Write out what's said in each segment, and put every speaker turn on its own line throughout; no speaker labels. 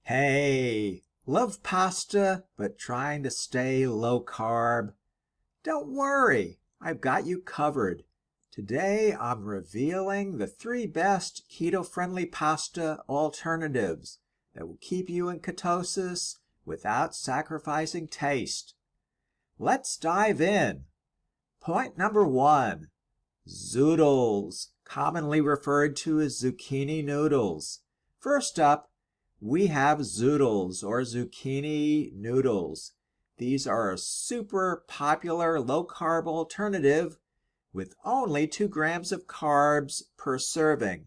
Hey, love pasta but trying to stay low carb? Don't worry, I've got you covered. Today I'm revealing the 3 best keto-friendly pasta alternatives that will keep you in ketosis without sacrificing taste. Let's dive in. Point number 1, Zoodles, commonly referred to as zucchini noodles. First up, we have Zoodles or zucchini noodles. These are a super popular low-carb alternative with only 2 grams of carbs per serving.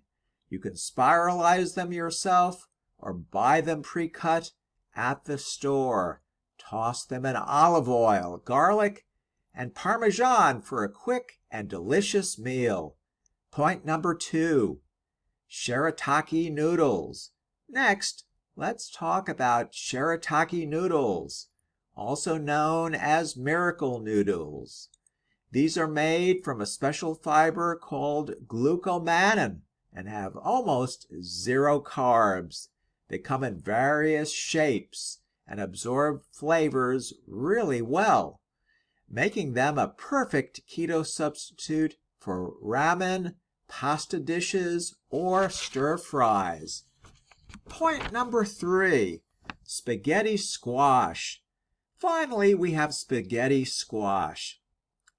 You can spiralize them yourself or buy them pre-cut at the store. Toss them in olive oil, garlic, and Parmesan for a quick and delicious meal. Point number 2, Shirataki Noodles. Next, let's talk about Shirataki Noodles, also known as miracle noodles. These are made from a special fiber called glucomannan and have almost 0 carbs. They come in various shapes and absorb flavors really well, making them a perfect keto substitute for ramen, pasta dishes, or stir fries. Point number 3, spaghetti squash. Finally, we have spaghetti squash.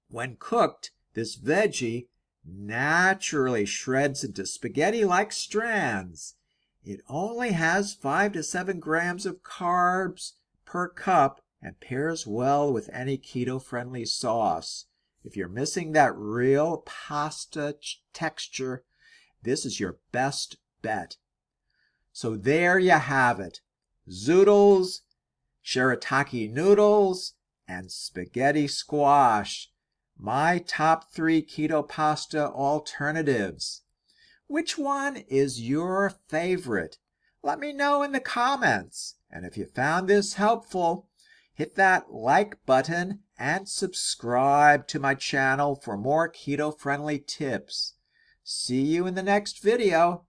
When cooked, this veggie naturally shreds into spaghetti-like strands. It only has 5 to 7 grams of carbs per cup and pairs well with any keto-friendly sauce. If you're missing that real pasta texture, this is your best bet. So there you have it. Zoodles, Shirataki noodles, and spaghetti squash. My top 3 keto pasta alternatives. Which one is your favorite? Let me know in the comments. And if you found this helpful, hit that like button and subscribe to my channel for more keto-friendly tips. See you in the next video.